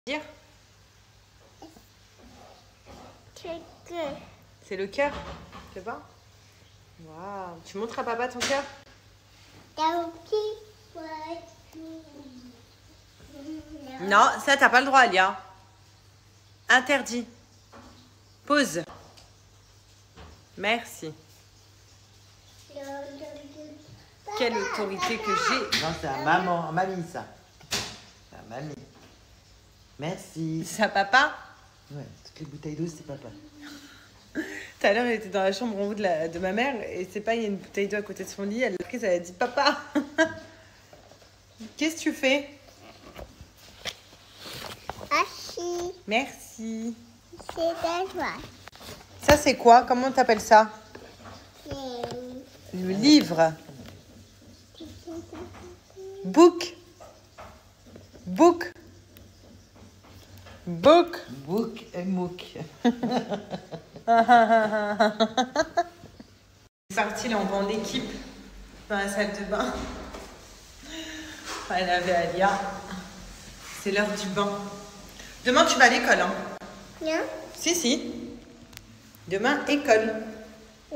Dire C'est que. c'est le cœur, tu vois. Waouh, tu montres à papa ton cœur? Non, ça t'as pas le droit, Lia. Interdit. Pause. Merci. Quelle autorité que j'ai. Non, c'est à maman, à mamie ça. C'est à mamie. Merci. C'est à papa? Ouais, toutes les bouteilles d'eau, c'est papa. Tout à l'heure, elle était dans la chambre en haut de ma mère et c'est pas, il y a une bouteille d'eau à côté de son lit. Elle l'a prise, elle a dit papa. Qu'est-ce que tu fais? Assis. Merci. C'est à toi. Ça, c'est quoi? Comment t'appelles ça? C'est. Le livre. Book. Book. Book. Book et mouk. C'est parti, là, on va en équipe dans la salle de bain. Elle avait Alia. C'est l'heure du bain. Demain, tu vas à l'école, hein? Non, Si. Demain, école.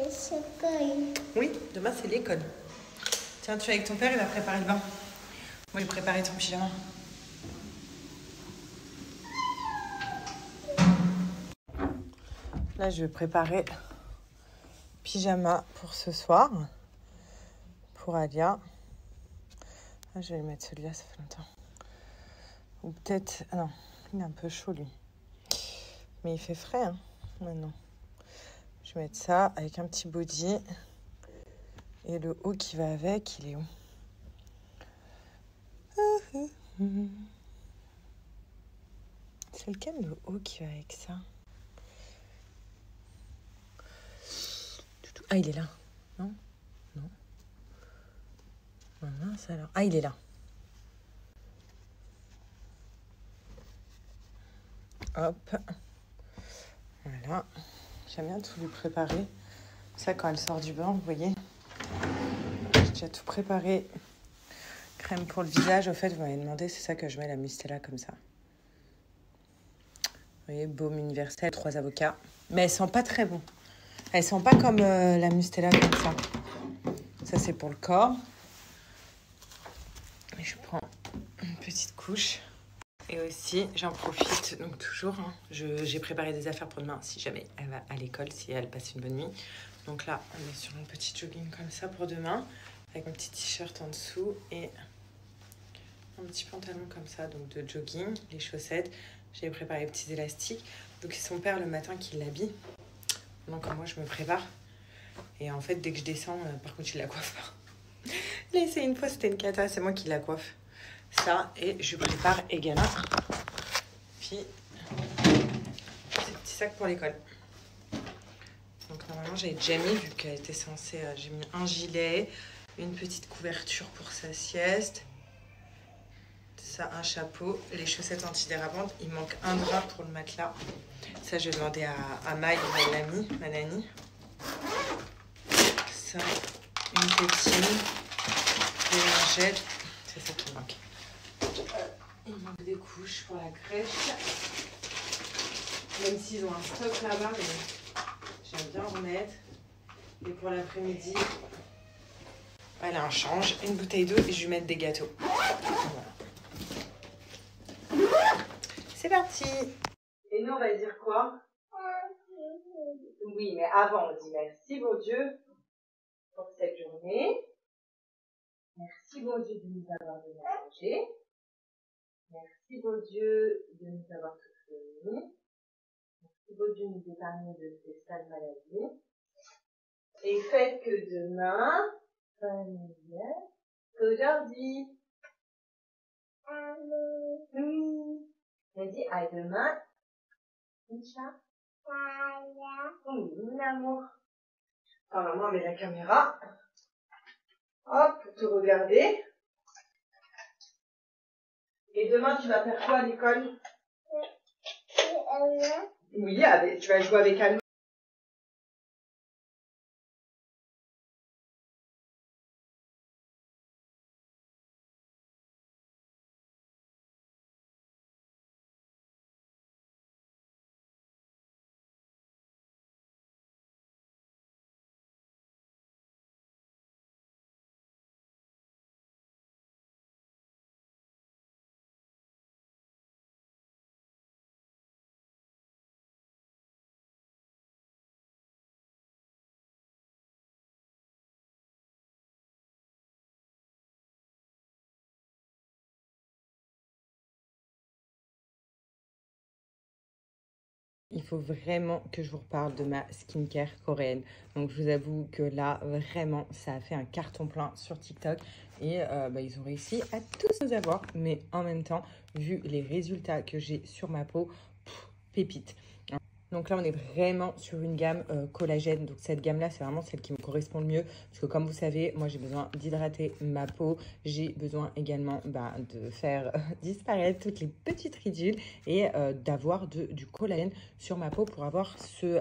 c'est que. Oui, demain, c'est l'école. Tiens, tu es avec ton père, il va préparer le bain. Moi, il préparer ton pyjama. Là, je vais préparer pyjama pour ce soir. Pour Alia. Ah, je vais mettre celui-là, ça fait longtemps. Ou peut-être... Ah non, il est un peu chaud, lui. Mais il fait frais, hein, maintenant. Je vais mettre ça avec un petit body. Et le haut qui va avec, il est où? C'est lequel le haut qui va avec ça? Ah, il est là. Non? Non. Ah mince alors. Ah, il est là. Hop. Voilà. J'aime bien tout lui préparer. Ça, quand elle sort du bain, vous voyez. J'ai déjà tout préparé. Crème pour le visage. Au fait, vous m'avez demandé, c'est ça que je mets la Mustela comme ça. Vous voyez, baume universel, 3 avocats. Mais elles sont pas très bon. Elles sont pas comme la Mustela comme ça. Ça, c'est pour le corps. Et je prends une petite couche. Et aussi, j'en profite, donc toujours, hein, j'ai préparé des affaires pour demain, si jamais elle va à l'école, si elle passe une bonne nuit. Donc là, on est sur un petit jogging comme ça pour demain, avec un petit t-shirt en dessous et un petit pantalon comme ça, donc de jogging, les chaussettes. J'ai préparé les petits élastiques. Donc c'est son père le matin qui l'habille. Donc moi, je me prépare. Et en fait, dès que je descends, par contre, il la coiffe pas. Là, c'est une fois, c'était une cata, c'est moi qui la coiffe. Ça, et je prépare également. Puis, ces petits sacs pour l'école. Donc, normalement, j'avais déjà mis, vu qu'elle était censée... j'ai mis un gilet, une petite couverture pour sa sieste. Ça, un chapeau, les chaussettes antidérapantes. Il manque un drap pour le matelas. Ça, je vais demander à Maï, ma nanny. Ça, une tétine, des lingettes. C'est ça qui manque. Il manque des couches pour la crèche. Même s'ils ont un stock là-bas, mais j'aime bien remettre. Et pour l'après-midi, elle a un change, une bouteille d'eau et je vais mettre des gâteaux. Voilà. C'est parti. Et nous, on va dire quoi? Oui, mais avant, on dit merci, bon Dieu, pour cette journée. Merci, bon Dieu, de nous avoir donné à manger. Merci, beau Dieu, de nous avoir tous réunis. Merci, beau Dieu, de nous épargner de ces sales maladies. Et faites que demain, qu'aujourd'hui. Oui. J'ai dit à demain. Incha. Oui, mon amour. Alors, maman, met la caméra. Hop, pour te regarder. Et demain, tu vas faire quoi à l'école? Oui, tu vas jouer avec Anne. Il faut vraiment que je vous reparle de ma skincare coréenne. Donc je vous avoue que là, vraiment, ça a fait un carton plein sur TikTok. Et ils ont réussi à tous nous avoir. Mais en même temps, vu les résultats que j'ai sur ma peau, pépite. Donc là, on est vraiment sur une gamme collagène. Donc cette gamme-là, c'est vraiment celle qui me correspond le mieux. Parce que comme vous savez, moi, j'ai besoin d'hydrater ma peau. J'ai besoin également de faire disparaître toutes les petites ridules et d'avoir du collagène sur ma peau pour avoir ce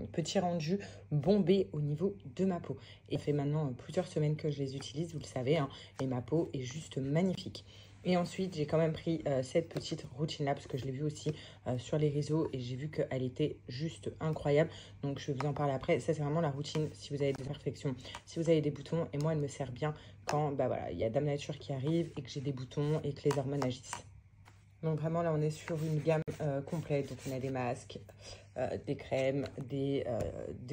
petit rendu bombé au niveau de ma peau. Et ça fait maintenant plusieurs semaines que je les utilise, vous le savez, hein, et ma peau est juste magnifique. Et ensuite, j'ai quand même pris cette petite routine-là parce que je l'ai vue aussi sur les réseaux et j'ai vu qu'elle était juste incroyable. Donc, je vais vous en parler après. Ça, c'est vraiment la routine si vous avez des imperfections, si vous avez des boutons. Et moi, elle me sert bien quand il y a Dame Nature qui arrive et que j'ai des boutons et que les hormones agissent. Donc, vraiment, là, on est sur une gamme complète. Donc, on a des masques, des crèmes, des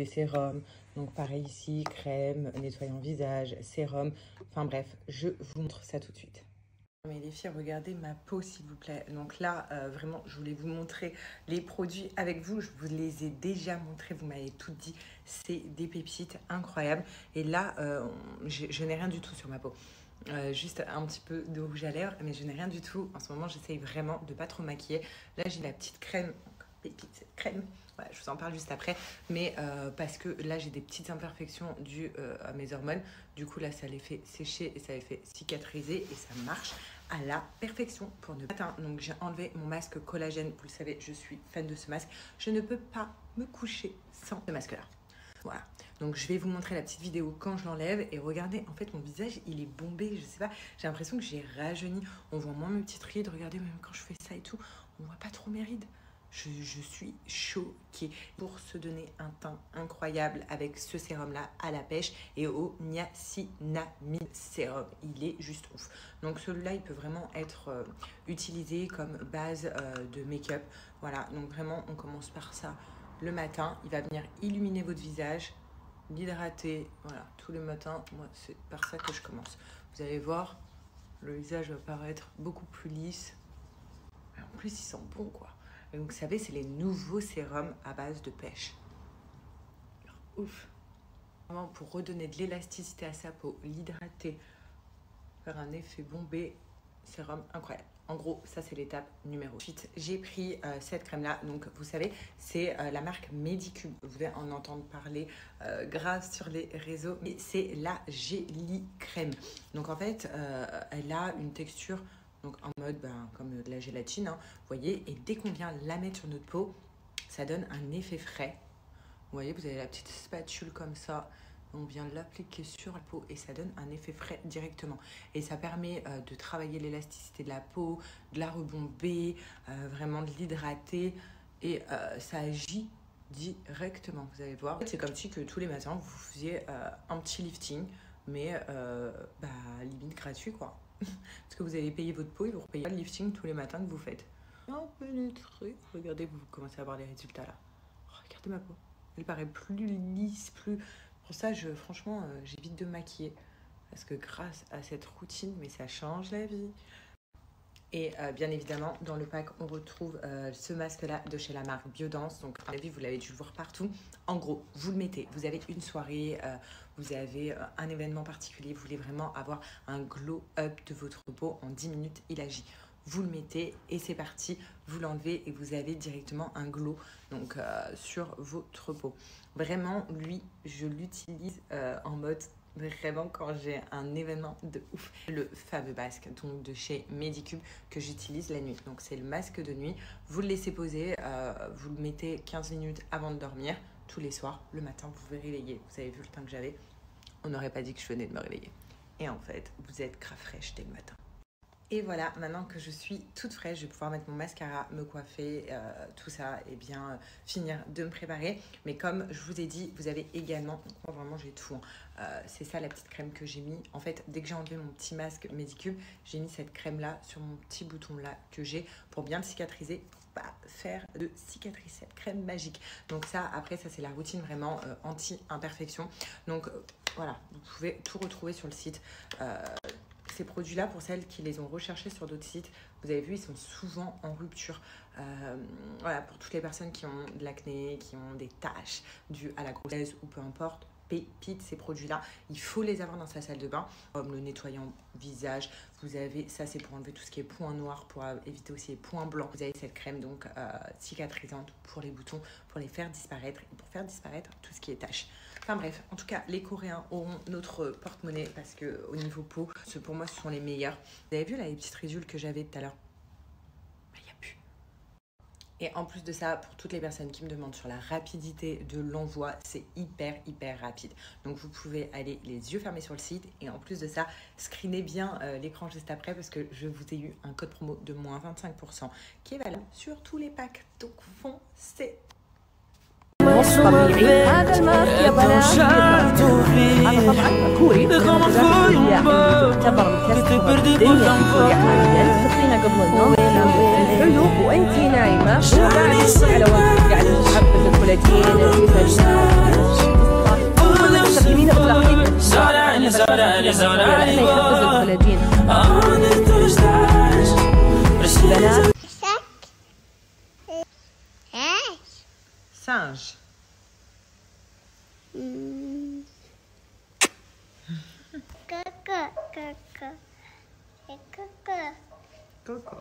sérums. Donc, pareil ici, crème, nettoyant visage, sérum. Enfin, bref, je vous montre ça tout de suite. Mais les filles, regardez ma peau s'il vous plaît. Donc là, vraiment, je voulais vous montrer les produits avec vous. Je vous les ai déjà montrés, vous m'avez tout dit. C'est des pépites incroyables. Et là, je n'ai rien du tout sur ma peau. Juste un petit peu de rouge à lèvres, mais je n'ai rien du tout. En ce moment, j'essaye vraiment de ne pas trop maquiller. Là, j'ai la petite crème, pépite crème. Ouais, je vous en parle juste après, mais parce que là j'ai des petites imperfections dues à mes hormones. Du coup là ça les fait sécher et ça les fait cicatriser et ça marche à la perfection pour ne pas. Donc j'ai enlevé mon masque collagène, vous le savez, je suis fan de ce masque. Je ne peux pas me coucher sans ce masque là. Voilà, donc je vais vous montrer la petite vidéo quand je l'enlève et regardez, en fait mon visage il est bombé, je sais pas, j'ai l'impression que j'ai rajeuni. On voit moins mes petites rides, regardez même quand je fais ça et tout, on voit pas trop mes rides. Je suis choquée pour se donner un teint incroyable avec ce sérum-là à la pêche et au niacinamide sérum. Il est juste ouf. Donc celui-là, il peut vraiment être utilisé comme base de make-up. Voilà, donc vraiment, on commence par ça le matin. Il va venir illuminer votre visage, l'hydrater. Voilà, tous les matins, moi, c'est par ça que je commence. Vous allez voir, le visage va paraître beaucoup plus lisse. En plus, il sent bon, quoi. Et donc, vous savez, c'est les nouveaux sérums à base de pêche. Alors, ouf. Vraiment, pour redonner de l'élasticité à sa peau, l'hydrater, faire un effet bombé, sérum incroyable. En gros, ça, c'est l'étape numéro 8. J'ai pris cette crème-là. Donc, vous savez, c'est la marque Medicube. Vous devez en entendre parler grave sur les réseaux. Et c'est la Jelly Crème. Donc, en fait, elle a une texture... Donc en mode comme de la gélatine, hein, vous voyez, et dès qu'on vient la mettre sur notre peau, ça donne un effet frais. Vous voyez, vous avez la petite spatule comme ça, on vient l'appliquer sur la peau et ça donne un effet frais directement. Et ça permet de travailler l'élasticité de la peau, de la rebomber, vraiment de l'hydrater et ça agit directement, vous allez voir. C'est comme si que tous les matins, vous faisiez un petit lifting, mais limite gratuit quoi. Parce que vous allez payer votre peau et vous repayez le lifting tous les matins que vous faites. Un pénétré. Regardez, vous commencez à voir les résultats là. Regardez ma peau. Elle paraît plus lisse, plus... Pour ça, franchement, j'évite de maquiller. Parce que grâce à cette routine, mais ça change la vie. Et bien évidemment, dans le pack, on retrouve ce masque-là de chez la marque Biodance. Donc, à mon avis, vous l'avez dû le voir partout. En gros, vous le mettez. Vous avez une soirée, vous avez un événement particulier. Vous voulez vraiment avoir un glow-up de votre peau. En 10 minutes, il agit. Vous le mettez et c'est parti. Vous l'enlevez et vous avez directement un glow donc, sur votre peau. Vraiment, lui, je l'utilise en mode... Vraiment quand j'ai un événement de ouf. Le fameux masque donc de chez Medicube que j'utilise la nuit. Donc c'est le masque de nuit. Vous le laissez poser, vous le mettez 15 minutes avant de dormir tous les soirs. Le matin vous vous réveillez. Vous avez vu le teint que j'avais. On n'aurait pas dit que je venais de me réveiller. Et en fait vous êtes grave fraîche dès le matin. Et voilà, maintenant que je suis toute fraîche, je vais pouvoir mettre mon mascara, me coiffer, tout ça, et bien finir de me préparer. Mais comme je vous ai dit, vous avez également, donc moi vraiment j'ai tout, c'est ça la petite crème que j'ai mis. En fait, dès que j'ai enlevé mon petit masque Medicube, j'ai mis cette crème-là sur mon petit bouton-là que j'ai pour bien le cicatriser, pour pas faire de cicatrice, cette crème magique. Donc ça, après, ça c'est la routine vraiment anti-imperfection. Donc voilà, vous pouvez tout retrouver sur le site. Ces produits-là, pour celles qui les ont recherchés sur d'autres sites, vous avez vu, ils sont souvent en rupture. Voilà, pour toutes les personnes qui ont de l'acné, qui ont des taches dues à la grossesse ou peu importe, pépite ces produits-là. Il faut les avoir dans sa salle de bain. Comme le nettoyant visage, vous avez, ça c'est pour enlever tout ce qui est points noirs, pour éviter aussi les points blancs. Vous avez cette crème donc cicatrisante pour les boutons, pour les faire disparaître et pour faire disparaître tout ce qui est taches. Enfin bref, en tout cas, les Coréens auront notre porte-monnaie parce que au niveau peau, pour moi, ce sont les meilleurs. Vous avez vu là les petites ridules que j'avais tout à l'heure? Il n'y a plus. Et en plus de ça, pour toutes les personnes qui me demandent sur la rapidité de l'envoi, c'est hyper rapide. Donc vous pouvez aller les yeux fermés sur le site et en plus de ça, screenez bien l'écran juste après parce que je vous ai eu un code promo de moins 25% qui est valable sur tous les packs. Donc foncez. طبيعي هذا الماء يا بنات هذا طبعا كوري يعتبر مكسر الدنيا كوريا حاليا تحطينها قبل النوم حلو وانتي نايمه قاعد يصير على وجهك قاعد تحفز الكولاجين تستخدمين اطلاقيا يحفز الكولاجين بنات Singe. Coco.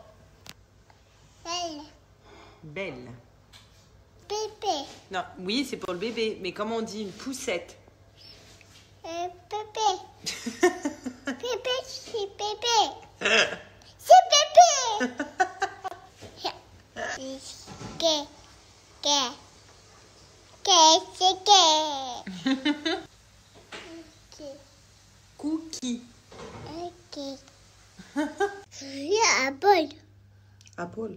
Belle. Bébé. Non, oui, c'est pour le bébé, mais comment on dit une poussette? Bébé. Bébé, c'est bébé. C'est bébé. Cookie. Ok. Yeah, boy. Apple.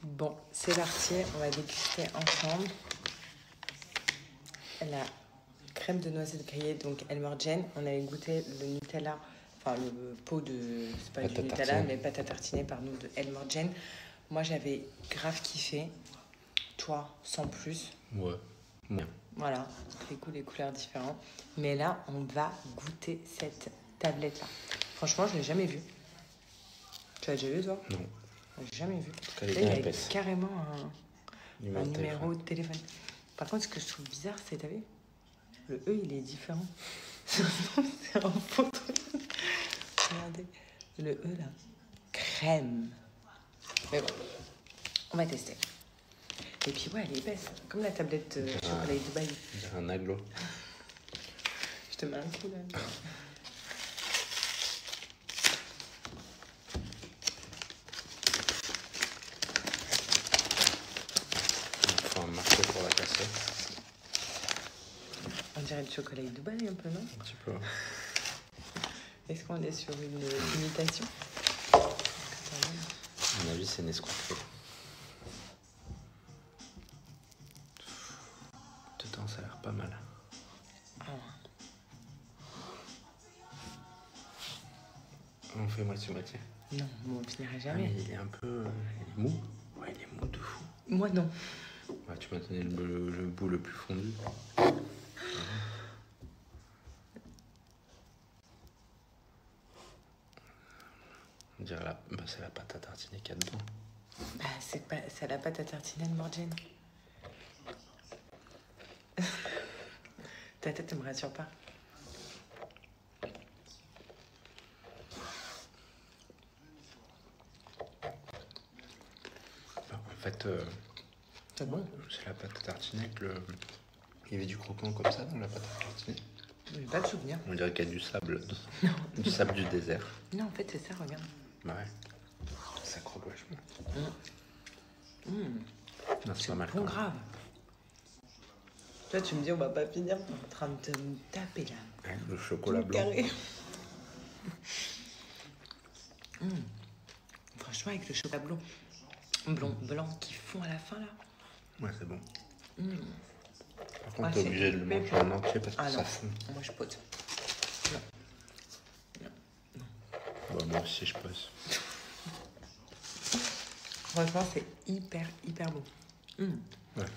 Bon, c'est parti, on va déguster ensemble la crème de noisette grillée, donc Elmergen. On avait goûté le Nutella, enfin le pot de, c'est pas du Nutella, mais pâte à tartiner, pardon, de Elmergen. Moi, j'avais grave kiffé. Toi, sans plus. Ouais. Bien. Voilà, les goûts, les couleurs différents. Mais là, on va goûter cette tablette-là. Franchement, je ne l'ai jamais vue. Tu as déjà vu, toi? Non. Je l'ai jamais vue. Elle est Là, bien il y a épaisse. carrément un Numéro de numéro de téléphone. Par contre, ce que je trouve bizarre, c'est, t'as vu? Le E, il est différent. C'est en photo. Regardez. Le E, là. Crème. Mais bon, on va tester. Et puis, ouais, elle est épaisse. Comme la tablette chocolat Dubaï. C'est un aglo. Je te mets un coup, là. Il faut un marteau pour la casser. On dirait du chocolat Dubaï un peu, non? Un petit peu. Est-ce qu'on est sur une imitation? À mon avis, c'est une escroquerie. Dedans, ça a l'air pas mal. Ah. On fait moitié-moitié. Non, on finira Ah, jamais. mais il est un peu... il est mou. Ouais, il est mou de fou. Moi, non. Ouais, tu m'as donné le bout le plus fondu. On dirait c'est la pâte à tartiner qu'il y a dedans. Bah, c'est la pâte à tartiner de Morgane. Ta tête ne me rassure pas. En fait, C'est bon. c'est la pâte à tartiner avec le... Il y avait du croquant comme ça dans la pâte à tartiner. J'ai pas de souvenir. On dirait qu'il y a du sable. Du sable du désert. Non, en fait, c'est ça, regarde. Ouais. Ça croque vachement. Non, c'est C'est pas mal. bon quand même. grave. Toi, tu me dis, on va pas finir. On est en train de te taper là. Ouais, le chocolat Tout blanc. carré. Franchement, avec le chocolat blanc qui fond à la fin là. Ouais, c'est bon. Par contre, Ah, t'es c'est obligé de le manger pépère. en entier parce que Ah ça non, fond. moi je pose. Bah, moi aussi, je pose. Franchement, c'est hyper bon. Ouais,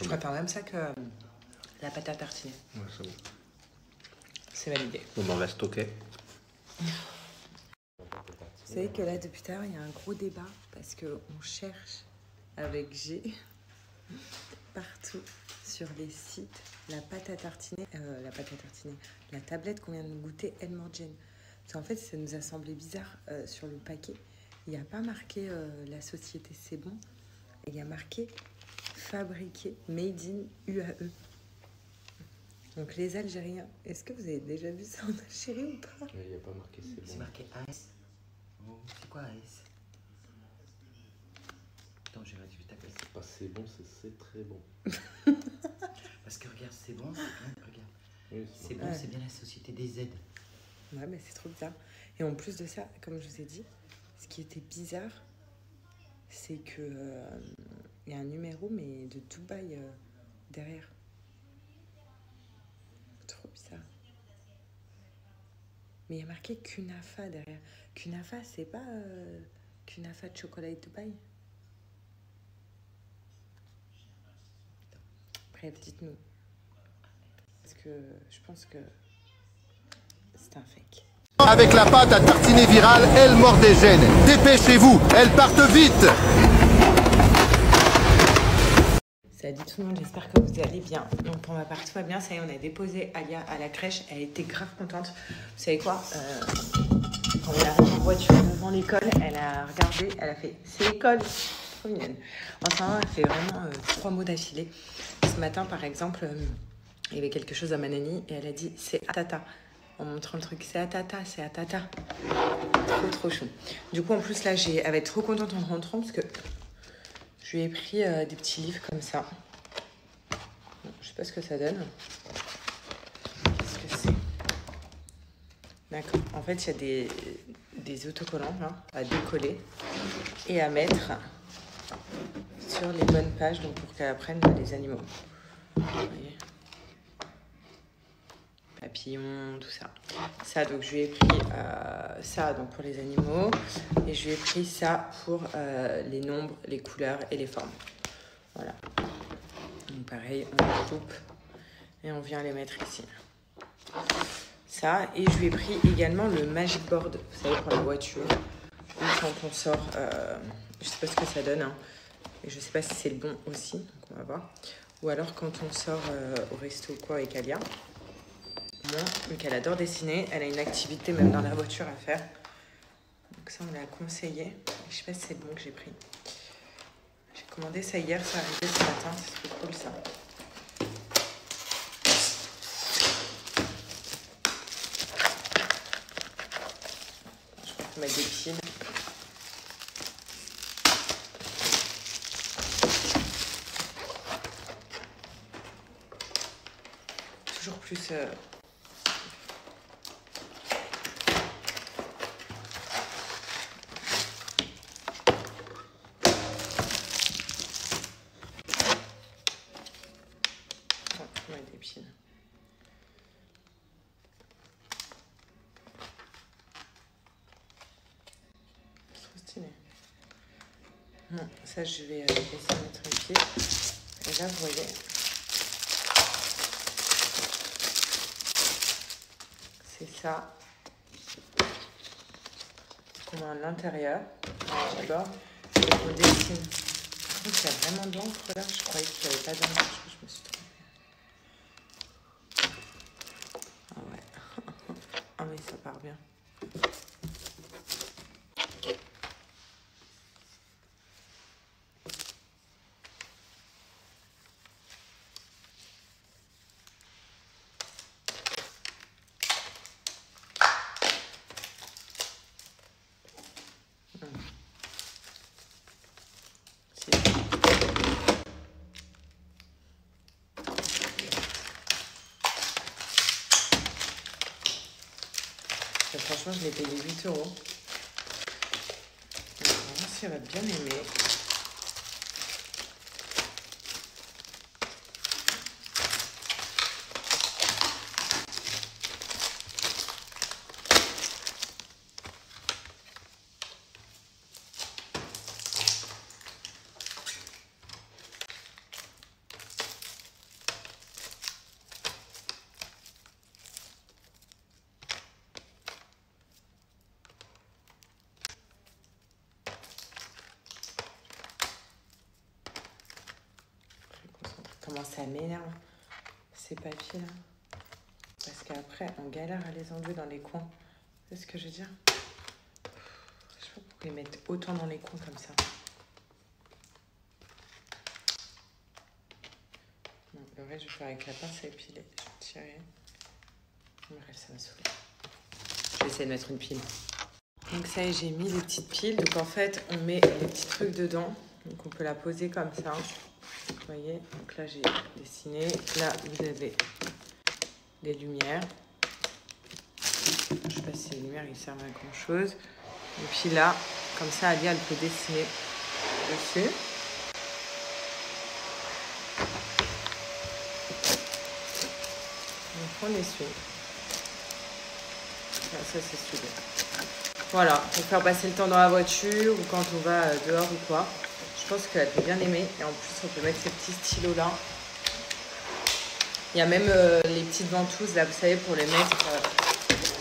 Je préfère même ça que la pâte à tartiner. Ouais, c'est bon. C'est validé. Bon, ben, on va stocker. Vous savez que là, depuis tout à l'heure, il y a un gros débat parce qu'on cherche avec G partout sur les sites la pâte à tartiner, la tablette qu'on vient de goûter, Elmorgen. Parce qu'en fait, ça nous a semblé bizarre sur le paquet. Il n'y a pas marqué la société C'est Bon, il y a marqué fabriqué, made in UAE. Donc les Algériens, est-ce que vous avez déjà vu ça en Algérie ou pas? Il n'y a pas marqué C'est C'est bon. marqué AS. Oh, c'est quoi AS? Attends, j'ai vérifié ta place. C'est pas C'est bon, c'est très bon. Parce que regarde, c'est bon, c'est bien. Regarde. Oui, C'est bon, Ouais. c'est bien la société des Z. Ouais, mais c'est trop bizarre. Et en plus de ça, comme je vous ai dit, ce qui était bizarre, c'est que il y a un numéro, mais de Dubaï derrière. Trop bizarre. Mais il y a marqué Kunafa derrière. Kunafa, c'est pas Kunafa de chocolat et Dubaï? Bref, dites-nous. Parce que je pense que c'est un fake. Avec la pâte à tartiner virale Elmorgen. Dépêchez-vous, elles partent vite. Salut tout le monde, j'espère que vous allez bien. Donc pour ma part, tout va bien. Ça y est, on a déposé Alia à la crèche. Elle était grave contente. Vous savez quoi, quand on est arrivé en voiture devant l'école, elle a regardé, elle a fait « c'est l'école ». Trop mignonne. Enfin, elle fait vraiment 3 mots d'affilée. Ce matin, par exemple, il y avait quelque chose à ma nanny et elle a dit « c'est Atata ». En montrant le truc, c'est Atata, c'est Atata. Trop chou. Du coup, en plus, là, elle va être trop contente en rentrant parce que je lui ai pris des petits livres comme ça. Bon, je sais pas ce que ça donne. Qu'est-ce que c'est? D'accord. En fait, il y a des autocollants là, à décoller et à mettre sur les bonnes pages donc pour qu'elle apprenne les animaux. Vous voyez? Papillons, tout ça. Ça, donc je lui ai pris ça donc pour les animaux et je lui ai pris ça pour les nombres, les couleurs et les formes. Voilà. Donc pareil, on les coupe et on vient les mettre ici. Ça, et je lui ai pris également le Magic Board, vous savez, pour la voiture. Ou quand on sort, je sais pas ce que ça donne, hein, et je sais pas si c'est le bon aussi, donc on va voir. Ou alors quand on sort au resto ou quoi avec Alia. Donc elle adore dessiner, elle a une activité même dans la voiture à faire. Donc ça on l'a conseillé. Je sais pas si c'est le bon que j'ai pris. J'ai commandé ça hier, ça arrivait ce matin, c'est trop cool ça. Je crois qu'on met des piles. Toujours plus... des piles. C'est trop stylé. Bon, ça je vais essayer de mettre un pied. Et là vous voyez, c'est ça qu'on met à l'intérieur. D'abord, on dessine. Par contre, il y a vraiment de l'encre là. Je croyais qu'il n'y avait pas d'encre. Je me suis trompée. Ah ouais. Ah mais ça part bien. Franchement, je l'ai payé 8 €. Donc, on va voir si elle va bien aimer. comment ça m'énerve ces papiers là. Parce qu'après, on galère à les enlever dans les coins. C'est ce que je veux dire? Je sais pas pourquoi ils mettent autant dans les coins comme ça. Non, le reste, je vais faire avec la pince à épiler. Je vais tirer. Bref, ça va saouler. Je vais essayer de mettre une pile. Donc ça y est, j'ai mis les petites piles. Donc en fait, on met les petits trucs dedans. Donc on peut la poser comme ça. Vous voyez? Donc là, j'ai dessiné. Là, vous avez les lumières. Je sais pas si les lumières ils servent à grand chose. Et puis là, comme ça, Ali elle peut dessiner dessus. Donc on essuie. Là, ça c'est soudé. Voilà, pour faire passer le temps dans la voiture ou quand on va dehors ou quoi. Je pense qu'elle peut bien aimer. Et en plus, on peut mettre ces petits stylos là. Il y a même les petites ventouses, là, vous savez, pour les mettre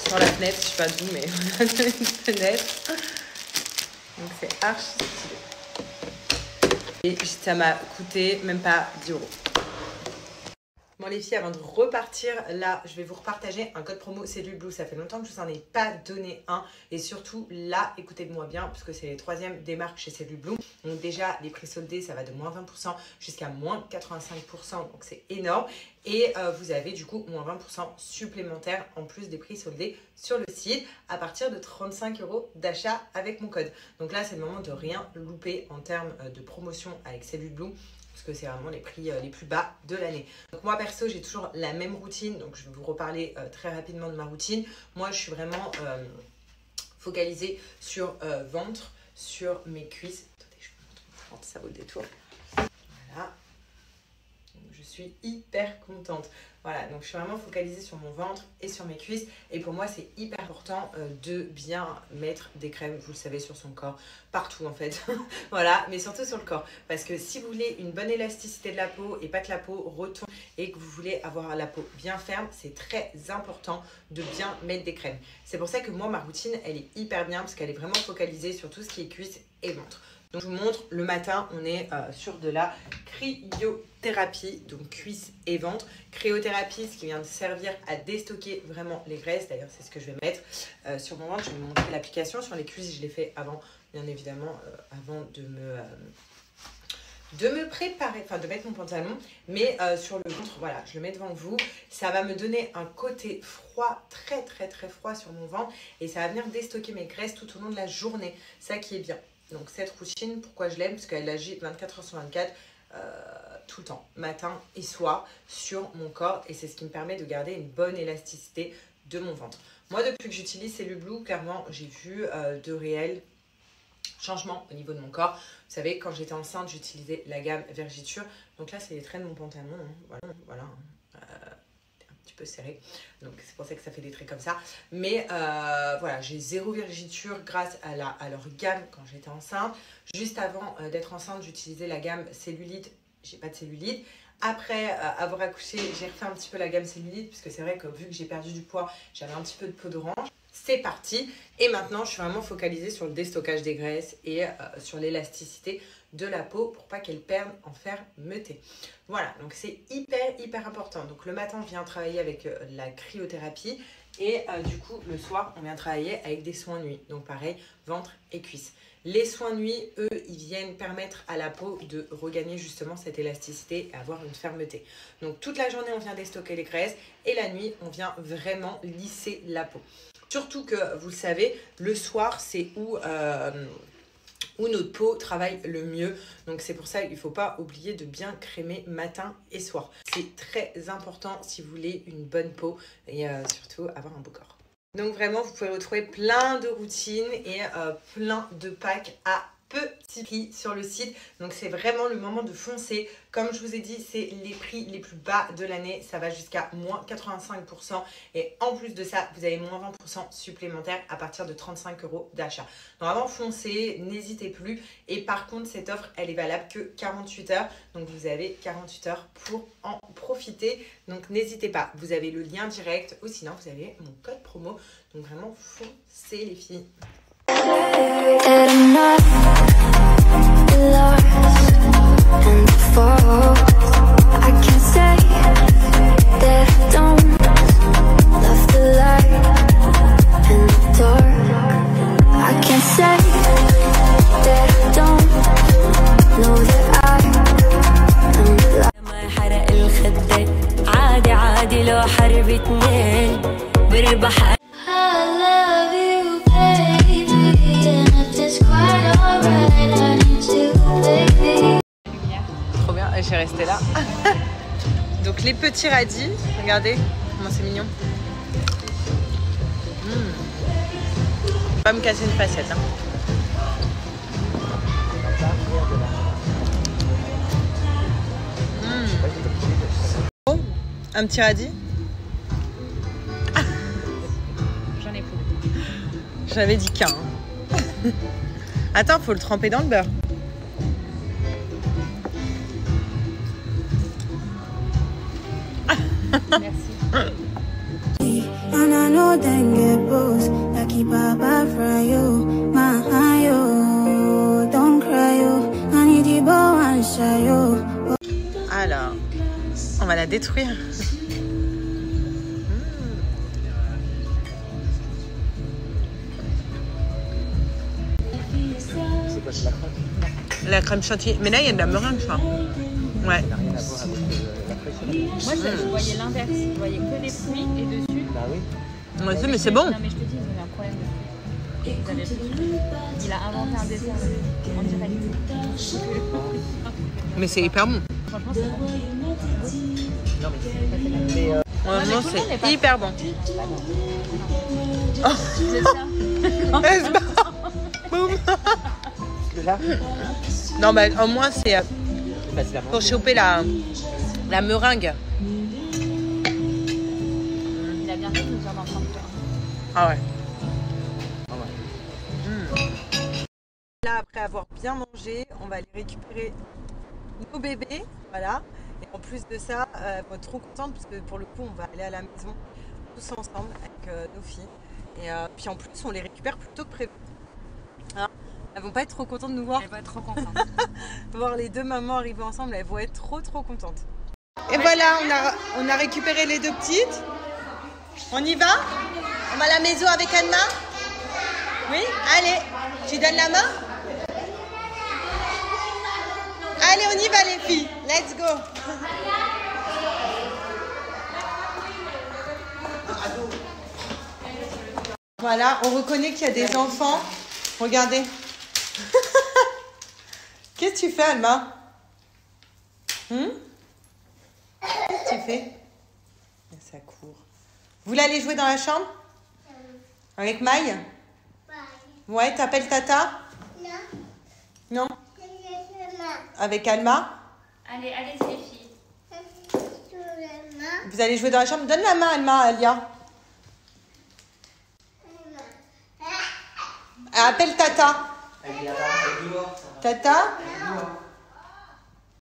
sur la fenêtre. Je sais pas d'où, mais on a une fenêtre. Donc, c'est archi stylé. Et ça m'a coûté même pas 10 €. Bon les filles, avant de repartir, là, je vais vous repartager un code promo Cellule Blue. Ça fait longtemps que je vous en ai pas donné un. Et surtout, là, écoutez-moi bien, puisque c'est les 3e des marques chez Cellule Blue. Donc déjà, les prix soldés, ça va de moins 20% jusqu'à moins 85%. Donc c'est énorme. Et vous avez du coup moins 20% supplémentaire en plus des prix soldés sur le site à partir de 35 € d'achat avec mon code. Donc là, c'est le moment de rien louper en termes de promotion avec Cellule Blue. Parce que c'est vraiment les prix les plus bas de l'année. Donc moi perso, j'ai toujours la même routine. Donc je vais vous reparler très rapidement de ma routine. Moi, je suis vraiment focalisée sur ventre, sur mes cuisses. Attendez, je vous montre mon ventre, ça vaut le détour. Voilà. Donc, je suis hyper contente. Voilà, donc je suis vraiment focalisée sur mon ventre et sur mes cuisses. Et pour moi, c'est hyper important de bien mettre des crèmes, vous le savez, sur son corps. Partout en fait. Voilà, mais surtout sur le corps. Parce que si vous voulez une bonne élasticité de la peau et pas que la peau retourne et que vous voulez avoir la peau bien ferme, c'est très important de bien mettre des crèmes. C'est pour ça que moi, ma routine, elle est hyper bien parce qu'elle est vraiment focalisée sur tout ce qui est cuisses et ventre. Donc je vous montre, le matin, on est sur de la cryothérapie, donc cuisses et ventre. Cryothérapie, ce qui vient de servir à déstocker vraiment les graisses. D'ailleurs, c'est ce que je vais mettre sur mon ventre. Je vais vous montrer l'application. Sur les cuisses, je l'ai fait avant, bien évidemment, avant de me préparer, enfin de mettre mon pantalon. Mais sur le ventre, voilà, je le mets devant vous. Ça va me donner un côté froid, très très très froid sur mon ventre. Et ça va venir déstocker mes graisses tout au long de la journée. Ça qui est bien. Donc cette routine, pourquoi je l'aime? Parce qu'elle agit 24 h sur 24, tout le temps, matin et soir, sur mon corps. Et c'est ce qui me permet de garder une bonne élasticité de mon ventre. Moi, depuis que j'utilise Cellule Blue, clairement, j'ai vu de réels changements au niveau de mon corps. Vous savez, quand j'étais enceinte, j'utilisais la gamme Vergiture. Donc là, c'est les traits de mon pantalon. Hein. Voilà. Peu serré, donc c'est pour ça que ça fait des traits comme ça, mais voilà, j'ai 0 vergiture grâce à leur gamme quand j'étais enceinte. Juste avant d'être enceinte, j'utilisais la gamme cellulite, j'ai pas de cellulite. Après avoir accouché, j'ai refait un petit peu la gamme cellulite, puisque c'est vrai que vu que j'ai perdu du poids, j'avais un petit peu de peau d'orange. C'est parti, et maintenant je suis vraiment focalisée sur le déstockage des graisses et sur l'élasticité de la peau pour pas qu'elle perde en fermeté. Voilà, donc c'est hyper important. Donc le matin, on vient travailler avec la cryothérapie et du coup le soir, on vient travailler avec des soins nuit. Donc pareil, ventre et cuisses. Les soins nuit, eux, ils viennent permettre à la peau de regagner justement cette élasticité et avoir une fermeté. Donc toute la journée, on vient déstocker les graisses et la nuit, on vient vraiment lisser la peau. Surtout que, vous le savez, le soir, c'est où notre peau travaille le mieux. Donc c'est pour ça qu'il ne faut pas oublier de bien crémer matin et soir. C'est très important si vous voulez une bonne peau et surtout avoir un beau corps. Donc vraiment, vous pouvez retrouver plein de routines et plein de packs à petit prix sur le site. Donc c'est vraiment le moment de foncer. Comme je vous ai dit, c'est les prix les plus bas de l'année. Ça va jusqu'à moins 85%. Et en plus de ça, vous avez moins 20% supplémentaire à partir de 35 € d'achat. Donc vraiment, foncez, n'hésitez plus. Et par contre, cette offre, elle est valable que 48 heures. Donc vous avez 48 heures pour en profiter. Donc n'hésitez pas. Vous avez le lien direct ou sinon vous avez mon code promo. Donc vraiment, foncez les filles. Lost and fall. I can't بحق. I love you baby, and if it's quite alright, I need you baby. Trop bien, et j'ai resté là. Donc les petits radis, regardez comment c'est mignon. Pas me casser une facette. Hein. Bon, un petit radis. J'en ai plus. J'avais dit qu'un. Attends, faut le tremper dans le beurre. Merci. And I know them get both, like keep Baba fry you, my yo, don't cry you, I need you bow and shy you. Alors, on va la détruire. C'est quoi, c'est la crème? La crème chantilly. Mais là, il y a de la meringue, je crois. Ouais. Ça n'a rien à voir avec la fraîche. Moi, je voyais l'inverse. Je voyais que des fruits et dessus. Bah oui. Ouais, mais c'est bon. Non, mais je te dis, ils avaient un problème de fruits. Ils avaient plus de fruits. Il a inventé un dessert en direct. Mais c'est hyper bon. Franchement, c'est bon. Non, mais Vraiment, c'est hyper bon. C'est ça. Boum. que là, Non, bah au moins, c'est c'est facile à pour manger. choper la meringue. Il a bien fait de nous en train de faire. Ah ouais. Ah ouais. Là, après avoir bien mangé, on va aller récupérer nos bébés. Voilà. Et en plus de ça, elles vont être trop contentes parce que pour le coup, on va aller à la maison tous ensemble avec nos filles. Et puis en plus, on les récupère plus tôt que prévu. Hein, elles vont pas être trop contentes de nous voir. Elle va être trop contente. Voir les deux mamans arriver ensemble, elles vont être trop contentes. Et voilà, on a récupéré les deux petites. On y va? On va à la maison avec Anna? Oui? Allez, tu donnes la main? Allez, on y va les filles. Let's go. Voilà, on reconnaît qu'il y a des enfants. Regardez. Qu'est-ce que tu fais, Alma? Qu'est-ce que tu fais? Ça court. Vous voulez aller jouer dans la chambre? Avec Maï? Ouais, t'appelles Tata? Non. Avec Alma? Allez, allez-y les filles. Vous allez jouer dans la chambre? Donne la main, Alma, à Alia. Appelle Tata. Tata?